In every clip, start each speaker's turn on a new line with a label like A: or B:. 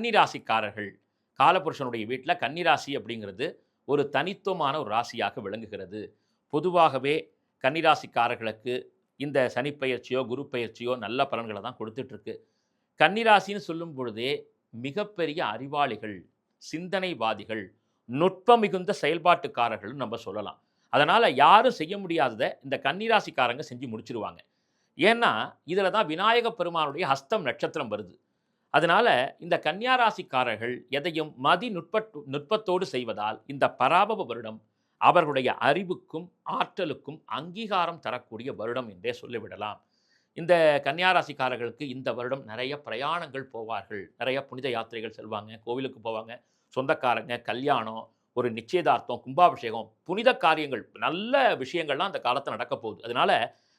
A: கன்னிராசிக்காரர்கள் காலபுருஷனுடைய வீட்டில் கன்னிராசி அப்படிங்கிறது ஒரு தனித்துவமான ஒரு ராசியாக விளங்குகிறது. பொதுவாகவே கன்னிராசிக்காரர்களுக்கு இந்த சனிப்பெயர்ச்சியோ குரு பெயர்ச்சியோ நல்ல பலன்களை தான் கொடுத்துட்ருக்கு. கன்னிராசின்னு சொல்லும் பொழுதே மிகப்பெரிய அறிவாளிகள், சிந்தனைவாதிகள், நுட்பம் மிகுந்த செயல்பாட்டுக்காரர்கள் நம்ம சொல்லலாம். அதனால் யாரும் செய்ய முடியாததை இந்த கன்னிராசிக்காரங்க செஞ்சு முடிச்சிருவாங்க. ஏன்னா இதில் தான் விநாயக பெருமானுடைய ஹஸ்தம் நட்சத்திரம் வருது. அதனால இந்த கன்னியா ராசிக்காரர்கள் எதையும் நுட்பத்தோடு செய்வதால் இந்த பராபவ வருடம் அவர்களுடைய அறிவுக்கும் ஆற்றலுக்கும் அங்கீகாரம் தரக்கூடிய வருடம் என்றே சொல்லிவிடலாம். இந்த கன்னியா ராசிக்காரர்களுக்கு இந்த வருடம் நிறைய பிரயாணங்கள் போவார்கள், நிறைய புனித யாத்திரைகள் செல்வாங்க, கோவிலுக்கு போவாங்க, சொந்தக்காரங்க, கல்யாணம், ஒரு நிச்சயதார்த்தம், கும்பாபிஷேகம், புனித காரியங்கள், நல்ல விஷயங்கள்லாம் அந்த காலத்தில் நடக்க போகுது. அதனால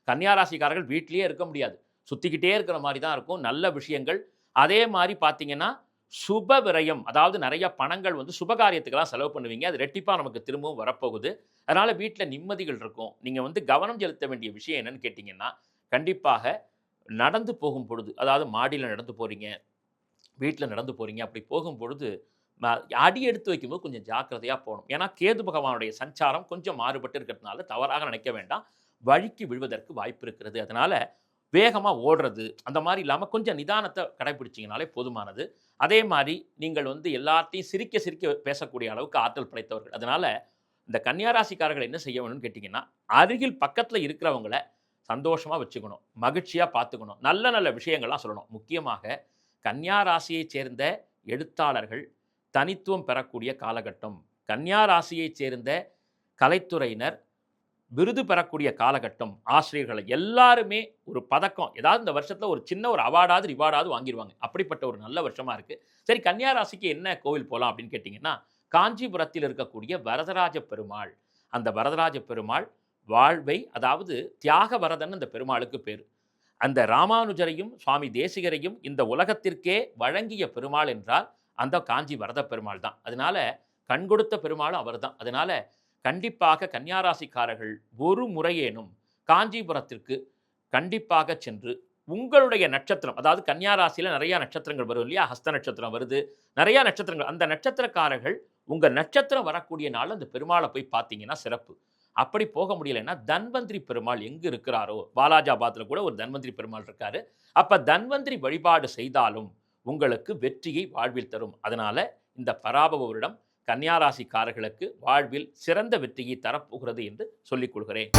A: கன்னியா ராசிக்காரர்கள் வீட்டிலேயே இருக்க முடியாது, சுற்றிக்கிட்டே இருக்கிற மாதிரி தான் இருக்கும். நல்ல விஷயங்கள், அதே மாதிரி பார்த்தீங்கன்னா சுப விரயம், அதாவது நிறைய பணங்கள் வந்து சுபகாரியத்துக்கெல்லாம் செலவு பண்ணுவீங்க. அது ரெட்டிப்பாக நமக்கு திரும்பவும் வரப்போகுது. அதனால் வீட்டில் நிம்மதிகள் இருக்கும். நீங்கள் வந்து கவனம் செலுத்த வேண்டிய விஷயம் என்னன்னு கேட்டிங்கன்னா, கண்டிப்பாக நடந்து போகும் பொழுது, அதாவது மாடியில் நடந்து போகிறீங்க, வீட்டில் நடந்து போகிறீங்க, அப்படி போகும் பொழுது அடி எடுத்து வைக்கும்போது கொஞ்சம் ஜாக்கிரதையாக போகணும். ஏன்னா கேது பகவானுடைய சஞ்சாரம் கொஞ்சம் மாறுபட்டு இருக்கிறதுனால தவறாக நினைக்க வேண்டாம், வழிக்கு விழுவதற்கு வாய்ப்பு இருக்கிறது. அதனால் வேகமாக ஓடுறது அந்த மாதிரி இல்லாமல் கொஞ்சம் நிதானத்தை கடைபிடிச்சிங்கனாலே போதுமானது. அதே மாதிரி நீங்கள் வந்து எல்லாத்தையும் சிரிக்க சிரிக்க பேசக்கூடிய அளவுக்கு ஆற்றல் படைத்தவர்கள். அதனால் இந்த கன்னியாராசிக்காரர்கள் என்ன செய்ய வேணும்னு கேட்டிங்கன்னா, அருகில் பக்கத்தில் இருக்கிறவங்கள சந்தோஷமாக வச்சுக்கணும், மகிழ்ச்சியாக பார்த்துக்கணும், நல்ல நல்ல விஷயங்கள்லாம் சொல்லணும். முக்கியமாக கன்னியா ராசியைச் சேர்ந்த எழுத்தாளர்கள் தனித்துவம் பெறக்கூடிய காலகட்டம், கன்னியா ராசியைச் சேர்ந்த கலைத்துறையினர் விருது பெறக்கூடிய காலகட்டம், ஆசிரியர்கள் எல்லாருமே ஒரு பதக்கம், ஏதாவது இந்த வருஷத்தில் ஒரு சின்ன ஒரு அவார்டாவது ரிவார்டாவது வாங்கிடுவாங்க. அப்படிப்பட்ட ஒரு நல்ல வருஷமாக இருக்குது. சரி, கன்னியா ராசிக்கு என்ன கோவில் போகலாம் அப்படின்னு கேட்டிங்கன்னா, காஞ்சிபுரத்தில் இருக்கக்கூடிய வரதராஜ பெருமாள். அந்த வரதராஜ பெருமாள் வாழ்வை, அதாவது தியாக வரதன் அந்த பெருமாளுக்கு பேர். அந்த ராமானுஜரையும் சுவாமி தேசிகரையும் இந்த உலகத்திற்கே வழங்கிய பெருமாள் என்றால் அந்த காஞ்சி வரத பெருமாள் தான். அதனால கண் கொடுத்த பெருமாளும் அவர் தான். அதனால கண்டிப்பாக கன்னியாராசிக்காரர்கள் ஒரு முறையேனும் காஞ்சிபுரத்திற்கு கண்டிப்பாக சென்று உங்களுடைய நட்சத்திரம், அதாவது கன்னியாராசியில் நிறையா நட்சத்திரங்கள் வரும் இல்லையா, ஹஸ்த நட்சத்திரம் வருது, நிறையா நட்சத்திரங்கள், அந்த நட்சத்திரக்காரர்கள் உங்கள் நட்சத்திரம் வரக்கூடிய நாள் அந்த பெருமாளை போய் பார்த்தீங்கன்னா சிறப்பு. அப்படி போக முடியலைன்னா தன்வந்திரி பெருமாள் எங்கே இருக்கிறாரோ, வாலாஜாபாத்தில் கூட ஒரு தன்வந்திரி பெருமாள் இருக்காரு, அப்போ தன்வந்திரி வழிபாடு செய்தாலும் உங்களுக்கு வெற்றியை வாழ்வில் தரும். அதனால் இந்த பராபவ வருடம் கன்னியாராசிக்காரர்களுக்கு வாழ்வில் சிறந்த வெற்றியை தரப்போகிறது என்று சொல்லிக் கொள்கிறேன்.